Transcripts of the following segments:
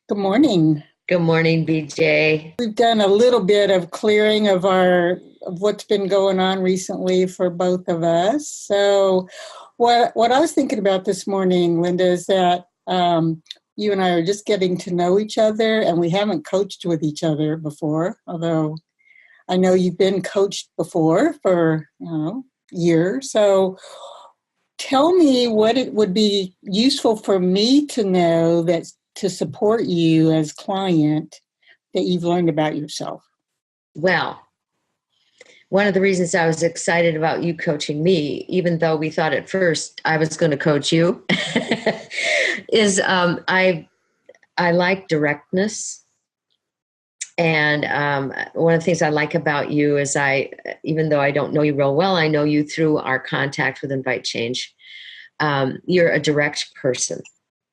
Good morning. Good morning, BJ. We've done a little bit of clearing of what's been going on recently for both of us. So, what I was thinking about this morning, Linda, is that you and I are just getting to know each other, and we haven't coached with each other before. Although I know you've been coached before for years. So, tell me what it would be useful for me to know that to support you as client that you've learned about yourself. Well, one of the reasons I was excited about you coaching me, even though we thought at first I was going to coach you, is I like directness. And one of the things I like about you is even though I don't know you real well, I know you through our contact with inviteCHANGE. You're a direct person.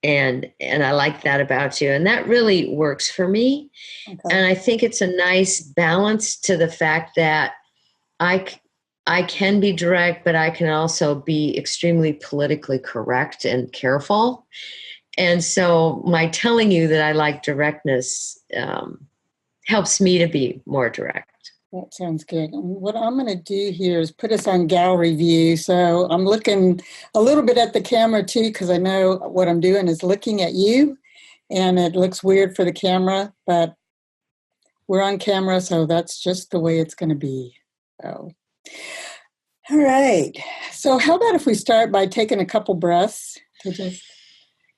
And I like that about you. And that really works for me. Okay. And I think it's a nice balance to the fact that I can be direct, but I can also be extremely politically correct and careful. And so my telling you that I like directness helps me to be more direct. That sounds good. What I'm going to do here is put us on gallery view. So I'm looking a little bit at the camera too, because I know what I'm doing is looking at you, and it looks weird for the camera, but we're on camera, so that's just the way it's going to be. So, all right. So how about if we start by taking a couple breaths to just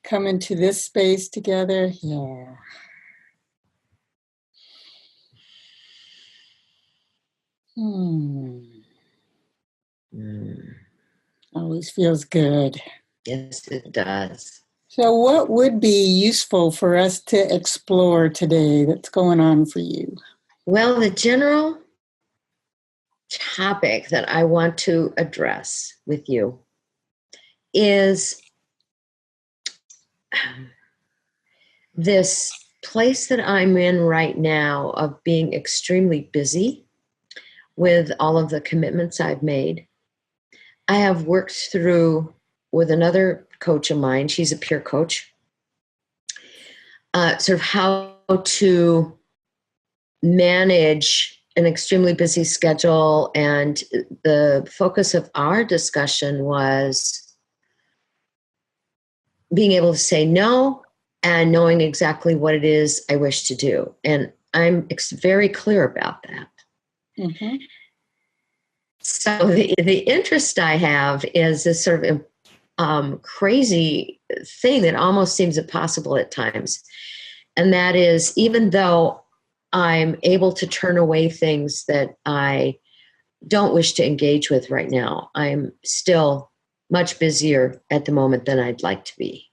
come into this space together? Yeah. Always feels good. Yes, it does. So what would be useful for us to explore today that's going on for you? Well, the general topic that I want to address with you is this place that I'm in right now of being extremely busy with all of the commitments I've made. I have worked through with another coach of mine, she's a peer coach, sort of how to manage an extremely busy schedule. And the focus of our discussion was being able to say no and knowing exactly what it is I wish to do. And I'm very clear about that. Mm-hmm. So the interest I have is this sort of crazy thing that almost seems impossible at times. And that is, even though I'm able to turn away things that I don't wish to engage with right now, I'm still much busier at the moment than I'd like to be.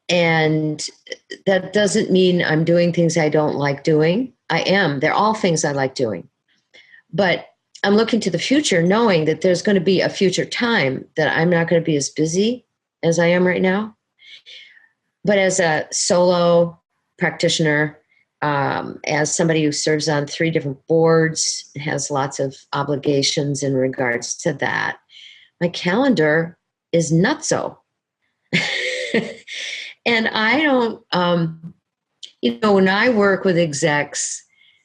And that doesn't mean I'm doing things I don't like doing. I am. They're all things I like doing. But I'm looking to the future knowing that there's going to be a future time that I'm not going to be as busy as I am right now. But as a solo practitioner, as somebody who serves on 3 different boards, has lots of obligations in regards to that, my calendar is nutso. And I don't, when I work with execs,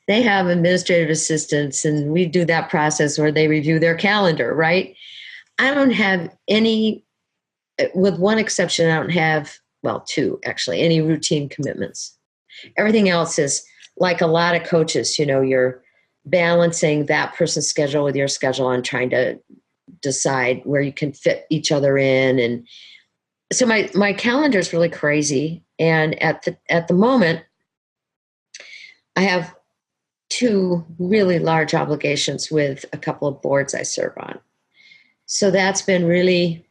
they have administrative assistants, and we do that process where they review their calendar, right? I don't have any, with one exception, I don't have, 2 actually, any routine commitments. Everything else is like a lot of coaches, you're balancing that person's schedule with your schedule and trying to decide where you can fit each other in. And so my calendar is really crazy. And at the moment, I have 2 really large obligations with a couple of boards I serve on. So that's been really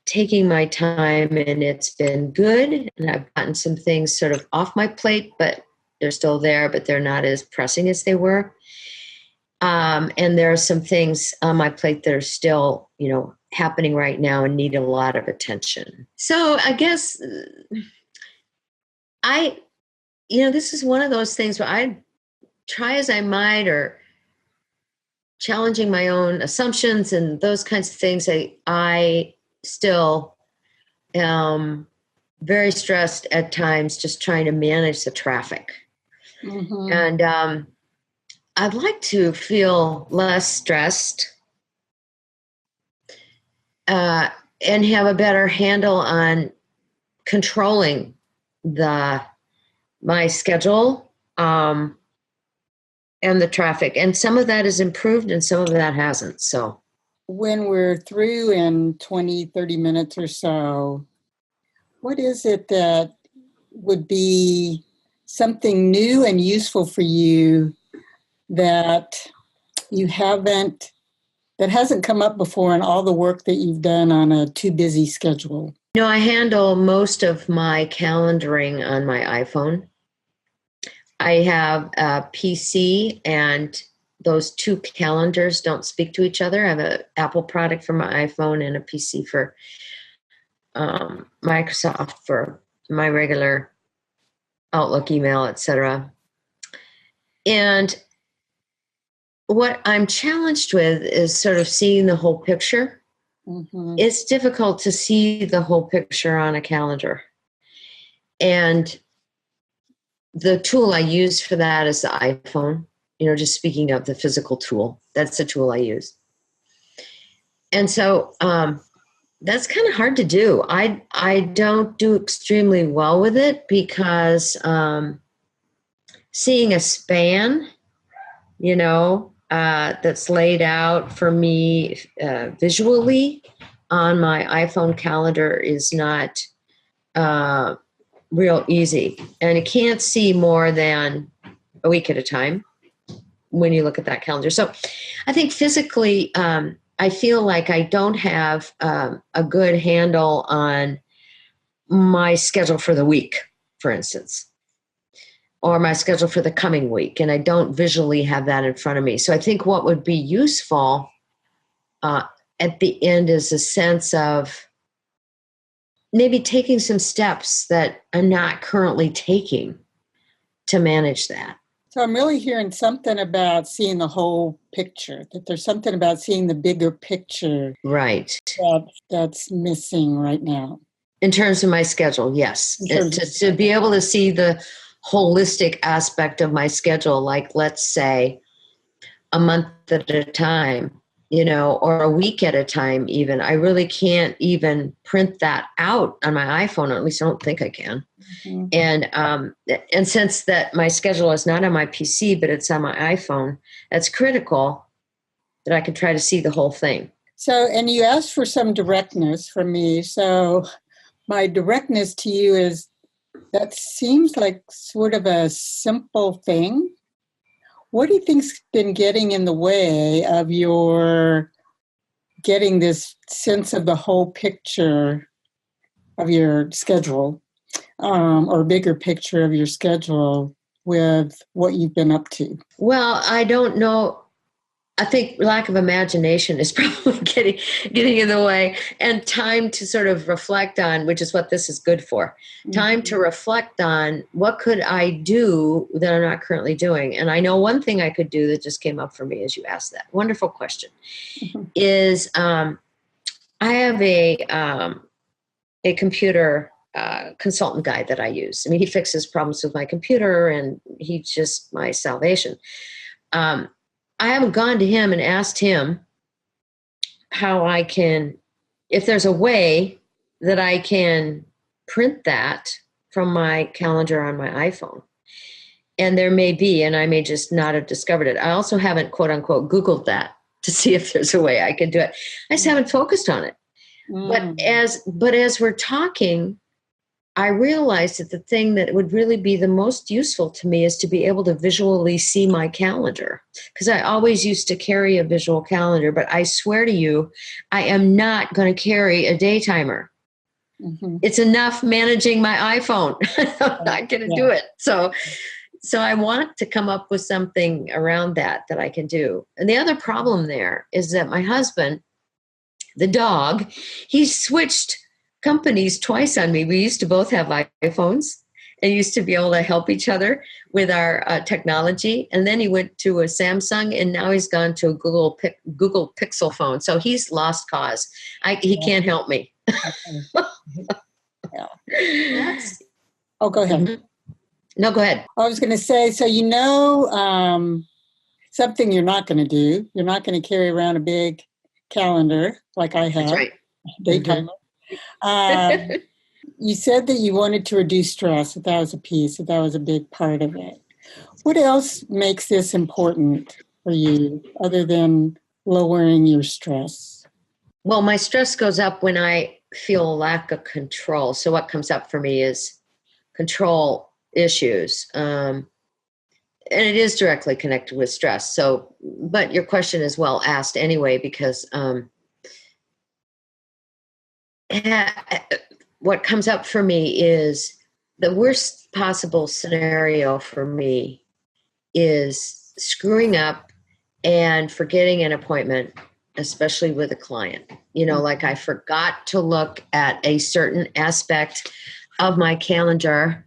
taking my time, and it's been good. And I've gotten some things sort of off my plate, but they're still there, but they're not as pressing as they were. And there are some things on my plate that are still, happening right now and need a lot of attention. So I guess this is one of those things where I try as I might, or challenging my own assumptions and those kinds of things, I still am very stressed at times, just trying to manage the traffic. Mm-hmm. And I'd like to feel less stressed and have a better handle on controlling my schedule and the traffic. And some of that is improved and some of that hasn't. So when we're through in 20, 30 minutes or so, what is it that would be something new and useful for you that that hasn't come up before in all the work that you've done on a too busy schedule? I handle most of my calendaring on my iPhone. I have a PC, and those two calendars don't speak to each other. I have an Apple product for my iPhone and a PC for Microsoft for my regular Outlook email, etc. And what I'm challenged with is sort of seeing the whole picture. Mm-hmm. It's difficult to see the whole picture on a calendar. And the tool I use for that is the iPhone. Just speaking of the physical tool, that's the tool I use. And so that's kind of hard to do. I don't do extremely well with it because seeing a span, that's laid out for me visually on my iPhone calendar is not real easy. And it can't see more than a week at a time when you look at that calendar. So I think physically, I feel like I don't have a good handle on my schedule for the week, for instance, or my schedule for the coming week. And I don't visually have that in front of me. So I think what would be useful at the end is a sense of maybe taking some steps that I'm not currently taking to manage that. So I'm really hearing something about seeing the whole picture, that there's something about seeing the bigger picture. Right. That's missing right now. In terms of my schedule, yes. To be able to see the holistic aspect of my schedule, like let's say a month at a time, or a week at a time even. I really can't even print that out on my iPhone, or at least I don't think I can. Mm-hmm. And since that my schedule is not on my PC, but it's on my iPhone, that's critical that I can try to see the whole thing. So, and you asked for some directness from me. So my directness to you is that seems like sort of a simple thing. What do you think's been getting in the way of your getting this sense of the whole picture of your schedule, or bigger picture of your schedule with what you've been up to? Well, I don't know. I think lack of imagination is probably getting in the way, and time to sort of reflect on, which is what this is good for. Mm-hmm. Time to reflect on what could I do that I'm not currently doing. And I know one thing I could do that just came up for me as you asked that wonderful question. Mm-hmm. Is I have a computer consultant guy that I use. I mean, he fixes problems with my computer, and he's just my salvation. I haven't gone to him and asked him how I can, if there's a way that I can print that from my calendar on my iPhone. And there may be, and I may just not have discovered it. I also haven't, quote unquote, Googled that to see if there's a way I can do it. I just haven't focused on it. But as we're talking, I realized that the thing that would really be the most useful to me is to be able to visually see my calendar, because I always used to carry a visual calendar, but I swear to you, I am not going to carry a day timer. Mm-hmm. It's enough managing my iPhone. I'm not going to do it. So I want to come up with something around that I can do. And the other problem there is that my husband, the dog, he switched companies twice on me. We used to both have iPhones and used to be able to help each other with our technology. And then he went to a Samsung, and now he's gone to a Google Pixel phone. So he's lost cause. He can't help me. Yeah. That's, Oh, go ahead. Mhm. No, go ahead. I was going to say, so something you're not going to do. You're not going to carry around a big calendar like I That's have, right. daytime. You said that you wanted to reduce stress, that was a piece, that was a big part of it. What else makes this important for you other than lowering your stress? Well, my stress goes up when I feel a lack of control. So what comes up for me is control issues. And it is directly connected with stress. So, but your question is well asked anyway, because what comes up for me is the worst possible scenario for me is screwing up and forgetting an appointment, especially with a client. You know, like I forgot to look at a certain aspect of my calendar,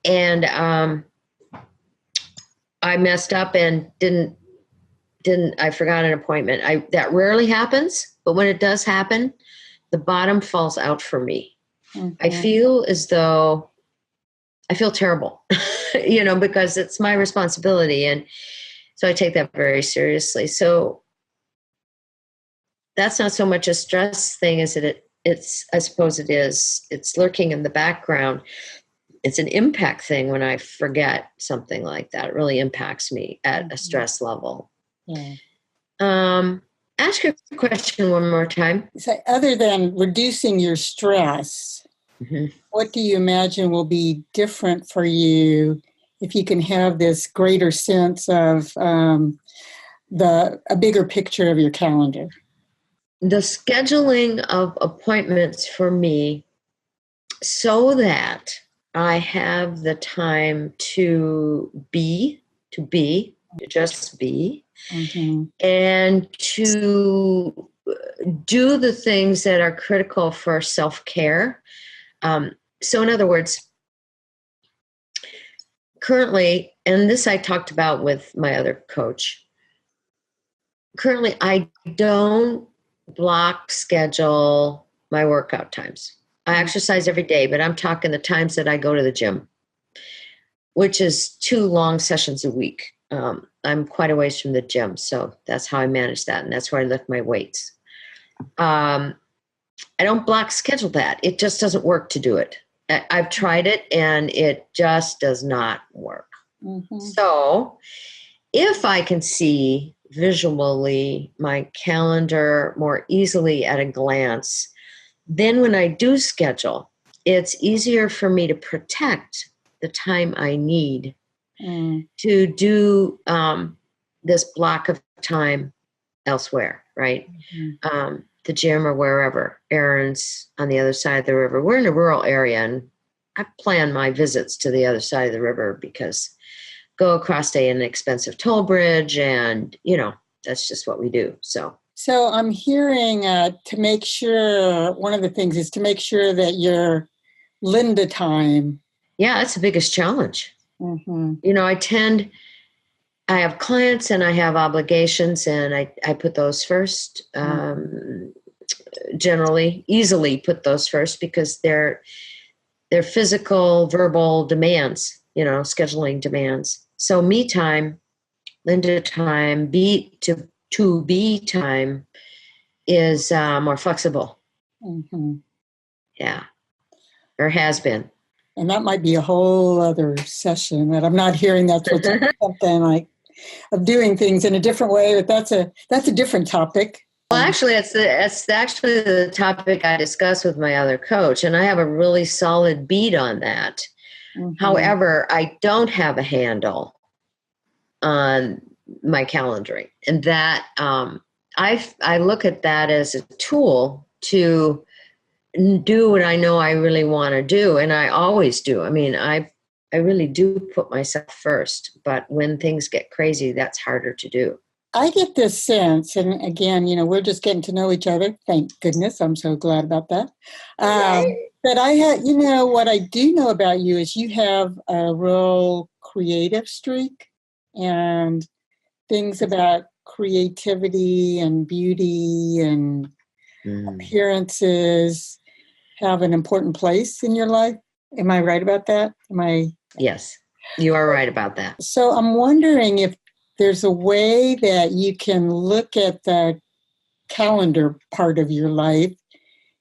and I messed up and didn't I forgot an appointment. That rarely happens, but when it does happen, the bottom falls out for me. Mm-hmm. I feel as though I feel terrible, you know, because it's my responsibility. And so I take that very seriously. So that's not so much a stress thing as it's, I suppose it is. It's lurking in the background. It's an impact thing when I forget something like that. It really impacts me at a stress level. Yeah. Ask your question one more time. So other than reducing your stress, what do you imagine will be different for you if you can have this greater sense of a bigger picture of your calendar? The scheduling of appointments for me so that I have the time to just be, and to do the things that are critical for self-care. So in other words, currently, and this I talked about with my other coach, currently I don't block schedule my workout times. I exercise every day, but I'm talking the times that I go to the gym, which is 2 long sessions a week. I'm quite a ways from the gym, so that's how I manage that, and that's where I lift my weights. I don't block schedule that. It just doesn't work to do it. I've tried it, and it just does not work. So if I can see visually my calendar more easily at a glance, then when I do schedule, it's easier for me to protect the time I need to do this block of time elsewhere, right? The gym or wherever, errands on the other side of the river. We're in a rural area, and I plan my visits to the other side of the river because go across an expensive toll bridge, and, you know, that's just what we do. So I'm hearing to make sure, one of the things is to make sure that your Linda time. Yeah, that's the biggest challenge. You know, I have clients and I have obligations, and I put those first. Generally, easily put those first because they're physical, verbal demands, you know, scheduling demands. So me time, Linda time, be time is more flexible. Yeah, or has been. And that might be a whole other session that I'm not hearing. That's what's something like of doing things in a different way, but that's a different topic. Well, actually, it's actually the topic I discussed with my other coach, and I have a really solid beat on that. However, I don't have a handle on my calendaring, and that I look at that as a tool to do what I know I really want to do, and I always do. I mean, I really do put myself first, but when things get crazy, that's harder to do. I get this sense, and again, you know, we're just getting to know each other. Thank goodness. I'm so glad about that. But I had, you know, what I do know about you is you have a real creative streak, and things about creativity and beauty and appearances have an important place in your life. Am I right about that? Yes, you are right about that. So I'm wondering if there's a way that you can look at the calendar part of your life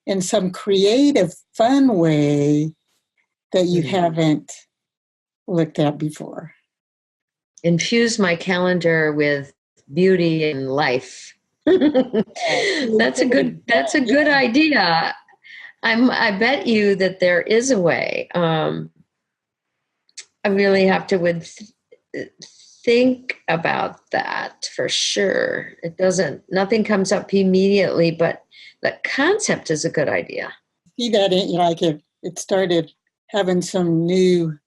in some creative, fun way that you haven't looked at before. Infuse my calendar with beauty and life. That's a good idea. I bet you that there is a way. I really have to think about that for sure. Nothing comes up immediately, but the concept is a good idea. See that it started having some new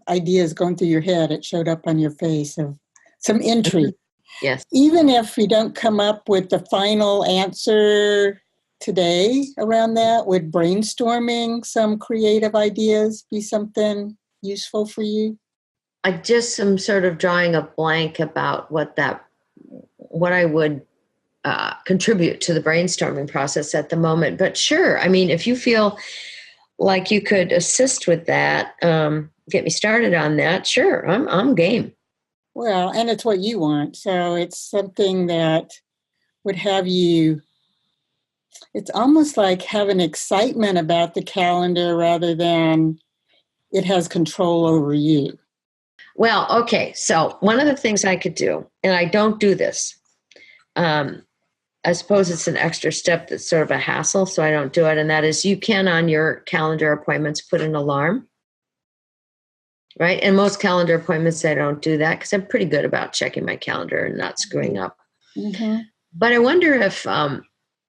ideas going through your head. It showed up on your face of some intrigue. Yes. Even if we don't come up with the final answer today around that, would brainstorming some creative ideas be something useful for you? I just am sort of drawing a blank about what I would contribute to the brainstorming process at the moment. But sure, I mean, if you feel like you could assist with that, get me started on that, sure, I'm game. Well, and it's what you want. So it's something that would have you, it's almost like having excitement about the calendar rather than it has control over you. Well, okay. So one of the things I could do, and I don't do this, I suppose it's an extra step that's sort of a hassle, so I don't do it. And that is, you can on your calendar appointments put an alarm, right? And most calendar appointments, I don't do that because I'm pretty good about checking my calendar and not screwing up. Mm-hmm. But I wonder if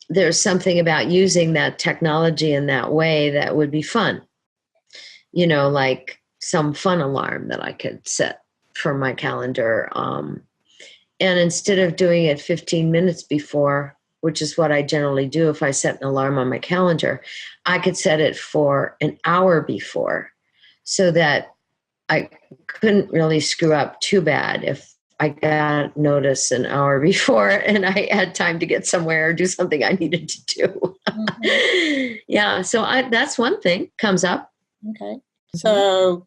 there's something about using that technology in that way that would be fun. You know, like some fun alarm that I could set for my calendar. And instead of doing it 15 minutes before, which is what I generally do if I set an alarm on my calendar, I could set it for an hour before so that I couldn't really screw up too bad if I got notice an hour before and I had time to get somewhere or do something I needed to do. Mm-hmm. Yeah, so that's one thing comes up. Okay. So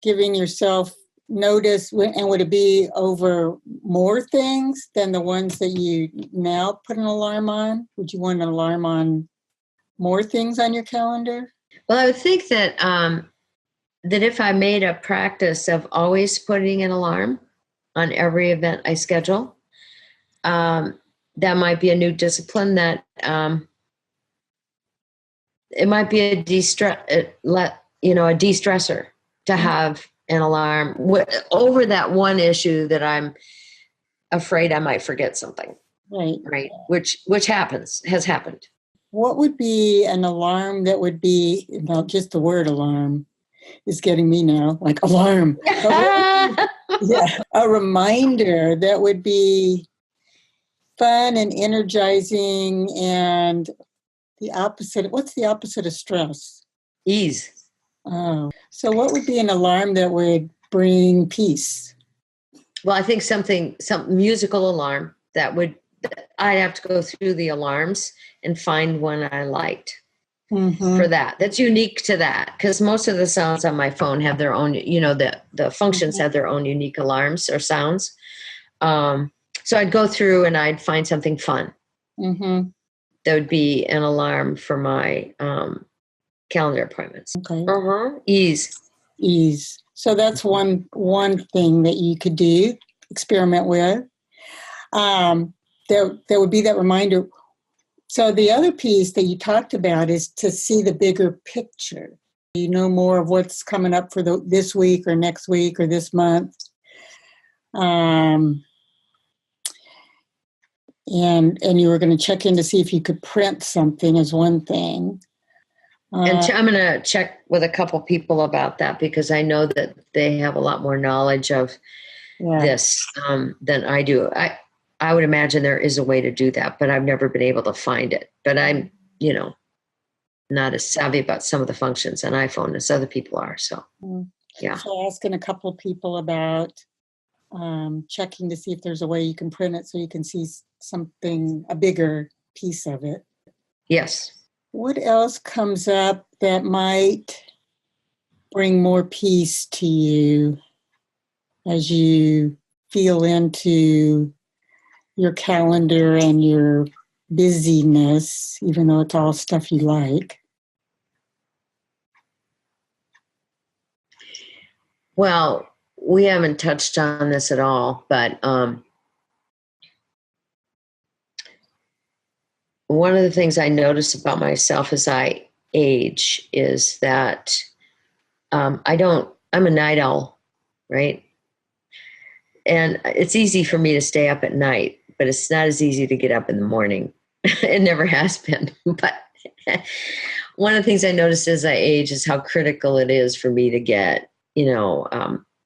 giving yourself notice, and would it be over more things than the ones that you now put an alarm on? Would you want an alarm on more things on your calendar? Well, I would think that that if I made a practice of always putting an alarm on every event I schedule, that might be a new discipline that it might be a de-stressor to have an alarm over that one issue that I'm afraid I might forget something. Right. Which has happened. What would be an alarm that would be, just the word alarm is getting me now, like alarm. Yeah, a reminder that would be fun and energizing and the opposite. What's the opposite of stress? Ease. Oh, so what would be an alarm that would bring peace? Well, I think some musical alarm I'd have to go through the alarms and find one I liked for that. That's unique to that, because most of the sounds on my phone have their own, the functions have their own unique alarms or sounds. So I'd go through and I'd find something fun. Mm-hmm. That would be an alarm for my calendar appointments. Okay. Ease. So that's one thing that you could do, experiment with. There would be that reminder. So the other piece that you talked about is to see the bigger picture. You know more of what's coming up for this week or next week or this month. And you were going to check in to see if you could print something as one thing. And I'm going to check with a couple people about that because I know that they have a lot more knowledge of this than I do. I would imagine there is a way to do that, but I've never been able to find it. But I'm, not as savvy about some of the functions on iPhone as other people are. So, yeah. So asking a couple people about checking to see if there's a way you can print it so you can see something, a bigger piece of it. Yes. What else comes up that might bring more peace to you as you feel into your calendar and your busyness, even though it's all stuff you like? Well, we haven't touched on this at all, but one of the things I notice about myself as I age is that I'm a night owl, right? And it's easy for me to stay up at night, but it's not as easy to get up in the morning. It never has been. But one of the things I noticed as I age is how critical it is for me to get,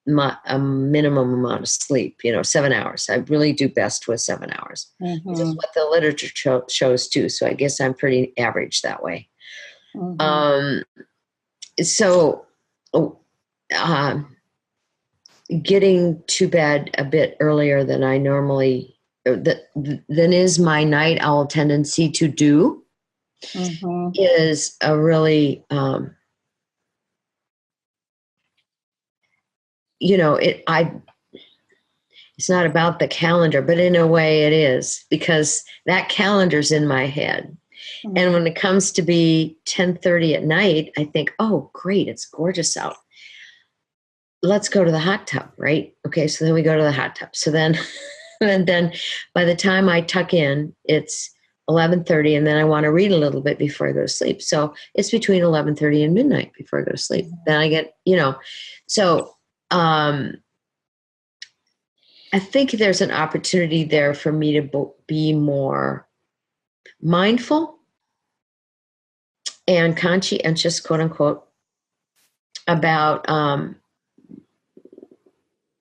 a minimum amount of sleep, 7 hours. I really do best with 7 hours. Mm-hmm. This is what the literature shows too. So I guess I'm pretty average that way. Mm-hmm. So getting to bed a bit earlier than I normally, than is my night owl tendency to do, Mm-hmm. is a really, it's not about the calendar, but in a way it is, because that calendar's in my head. Mm-hmm. And when it comes to be 10:30 at night, I think, oh, great, it's gorgeous out. Let's go to the hot tub, right? Okay, so then we go to the hot tub. So then, and then by the time I tuck in, it's 11:30, and then I want to read a little bit before I go to sleep. So it's between 11:30 and midnight before I go to sleep. Mm-hmm. Then I get, so I think there's an opportunity there for me to be more mindful and conscientious, quote unquote, about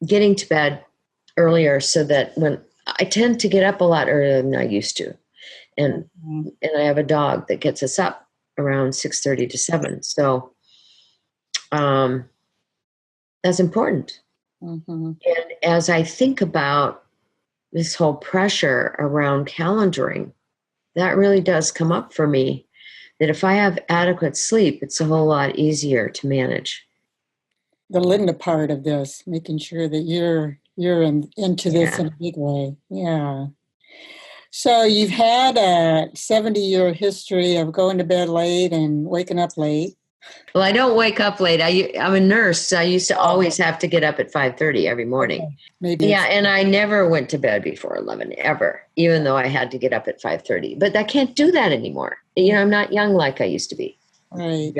getting to bed earlier, so that when I tend to get up a lot earlier than I used to. And I have a dog that gets us up around 6:30 to 7. So that's important. Mm-hmm. And as I think about this whole pressure around calendaring, that really does come up for me, that if I have adequate sleep, it's a whole lot easier to manage. The Linda part of this, making sure that you're into this in a big way. Yeah. So you've had a 70-year history of going to bed late and waking up late. Well, I don't wake up late. I'm a nurse, so I used to always have to get up at 5:30 every morning. Okay. Maybe. Yeah, and I never went to bed before 11, ever, even though I had to get up at 5:30. But I can't do that anymore. I'm not young like I used to be. Right.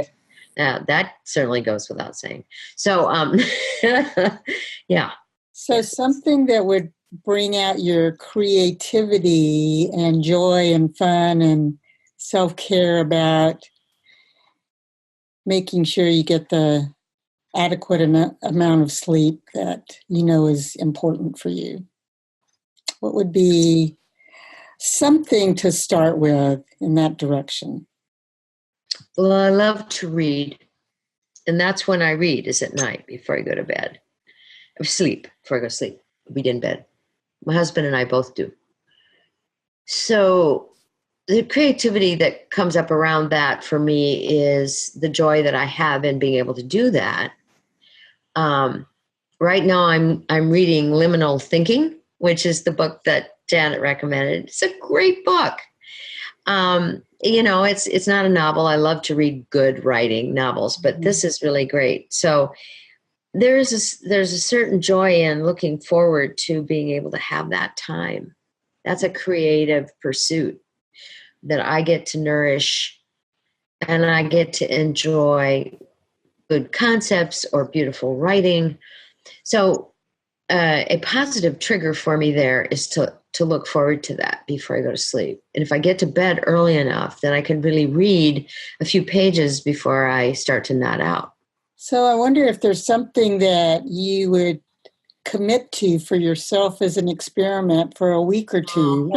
That certainly goes without saying. So, yeah. So something that would bring out your creativity and joy and fun and self-care about making sure you get the adequate amount of sleep that is important for you. What would be something to start with in that direction? Well, I love to read, and that's when I read, is at night before I go to bed. Before I go to sleep, read in bed. My husband and I both do. So the creativity that comes up around that for me is the joy that I have in being able to do that. Right now I'm reading Liminal Thinking, which is the book that Janet recommended. It's a great book. It's not a novel. I love to read good writing novels, but this is really great. So there's a certain joy in looking forward to being able to have that time. That's a creative pursuit that I get to nourish, and I get to enjoy good concepts or beautiful writing. So a positive trigger for me there is to look forward to that before I go to sleep. And if I get to bed early enough, then I can really read a few pages before I start to nod out. So I wonder if there's something that you would commit to for yourself as an experiment for a week or two.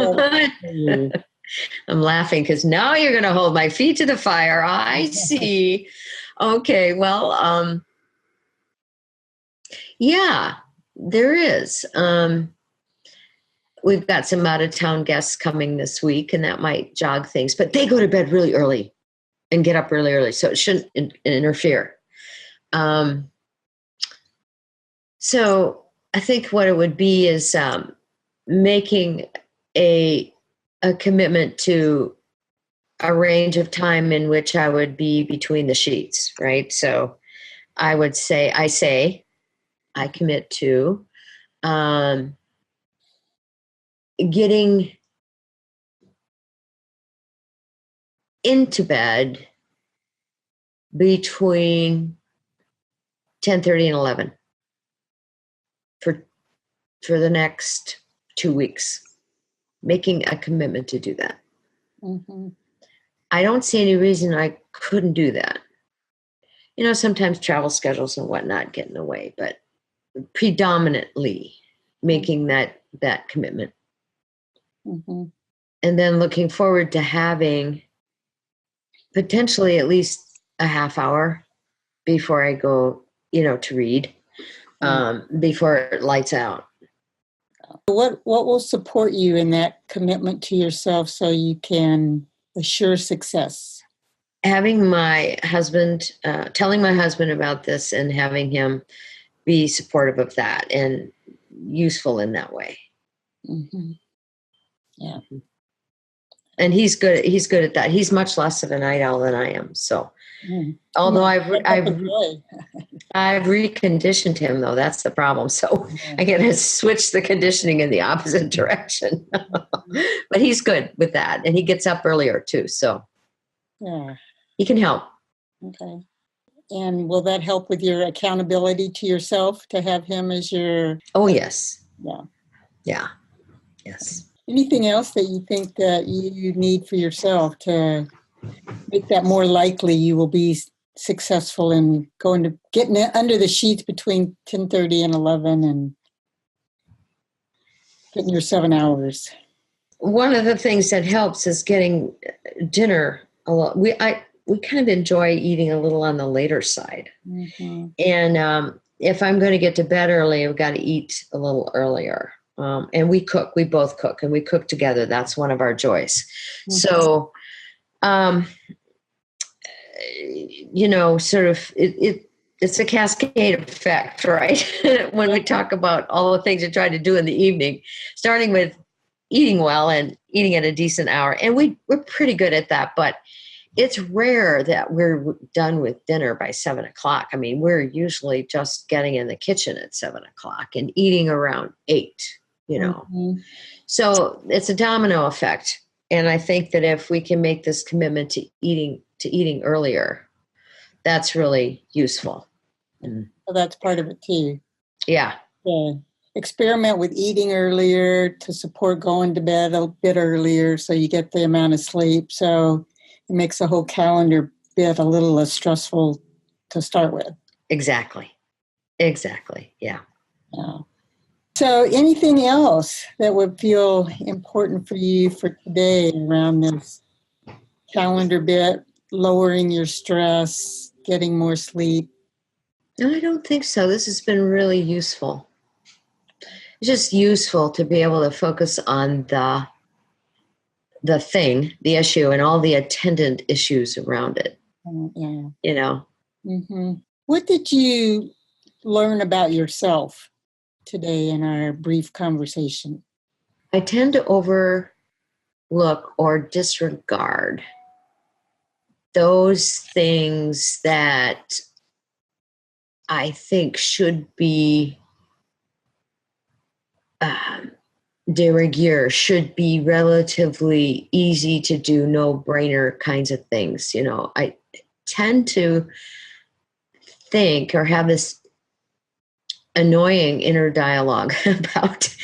I'm laughing because now you're going to hold my feet to the fire. I see. Okay, well, yeah, there is. We've got some out-of-town guests coming this week, and that might jog things. But they go to bed really early. and get up really early. So it shouldn't interfere. So I think what it would be is making a commitment to a range of time in which I would be between the sheets, right? So I would say, I commit to getting into bed between 10:30 and 11 for the next 2 weeks, making a commitment to do that. Mm-hmm. I don't see any reason I couldn't do that. Sometimes travel schedules and whatnot get in the way, but predominantly making that commitment. Mm-hmm. And then looking forward to having potentially at least a half hour before I go, to read, before it lights out. What will support you in that commitment to yourself so you can assure success? Having my husband, telling my husband about this and having him be supportive of that and useful in that way. Mm-hmm. Yeah. And he's good at that. He's much less of a night owl than I am. So, although I've reconditioned him, though, that's the problem. So I got to switch the conditioning in the opposite direction. But he's good with that, and he gets up earlier too. So he can help. Okay. And will that help with your accountability to yourself to have him as your? Oh, yes. Yeah. Yeah. Yes. Anything else that you think that you need for yourself to make that more likely you will be successful in getting under the sheets between 10:30 and 11 and getting your 7 hours? One of the things that helps is getting dinner a lot. We kind of enjoy eating a little on the later side. Mm-hmm. And if I'm going to get to bed early, I've got to eat a little earlier. And we both cook, and we cook together. That's one of our joys. Mm-hmm. So, sort of it's a cascade effect, right? When we talk about all the things you try to do in the evening, starting with eating well and eating at a decent hour. And we're pretty good at that, but it's rare that we're done with dinner by 7:00. I mean, we're usually just getting in the kitchen at 7:00 and eating around 8, Mm-hmm. So it's a domino effect. And I think that if we can make this commitment to eating earlier, that's really useful. So that's part of it too. Yeah. Experiment with eating earlier to support going to bed a bit earlier so you get the amount of sleep. So it makes the whole calendar bit a little less stressful to start with. Exactly. Yeah. So anything else that would feel important for you for today around this calendar bit, lowering your stress, getting more sleep? No, I don't think so. This has been really useful. It's just useful to be able to focus on the thing, the issue, and all the attendant issues around it. Yeah. Mm-hmm. What did you learn about yourself today in our brief conversation? I tend to overlook or disregard those things that I think should be de rigueur, should be relatively easy to do, no-brainer kinds of things. I tend to think or have this annoying inner dialogue about,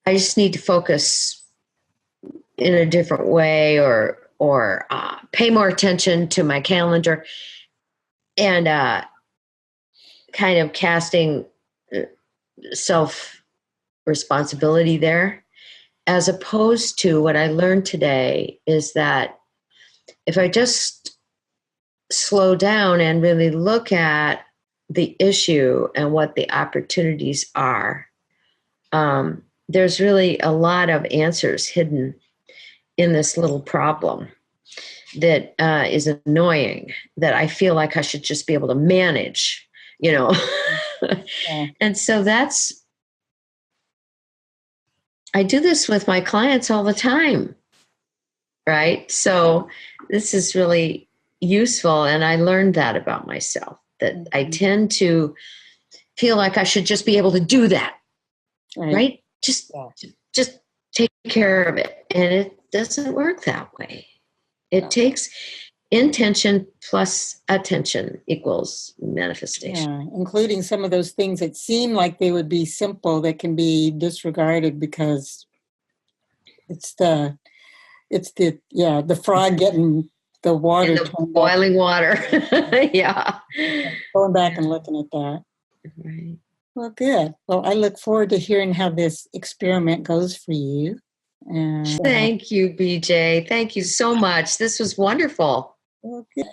I just need to focus in a different way or pay more attention to my calendar, and kind of casting self-responsibility there, as opposed to what I learned today is that if I just slow down and really look at the issue and what the opportunities are, there's really a lot of answers hidden in this little problem that is annoying, that I feel like I should just be able to manage, Yeah. And so I do this with my clients all the time, right? So this is really useful. And I learned that about myself, that I tend to feel like I should just be able to do that, right? Just take care of it. And it doesn't work that way. It takes intention plus attention equals manifestation. Yeah, including some of those things that seem like they would be simple that can be disregarded because it's the frog getting the water turned boiling water. Yeah. Going back and looking at that. Right. Well, good. Well, I look forward to hearing how this experiment goes for you. And thank you, BJ. Thank you so much. This was wonderful. Well, good.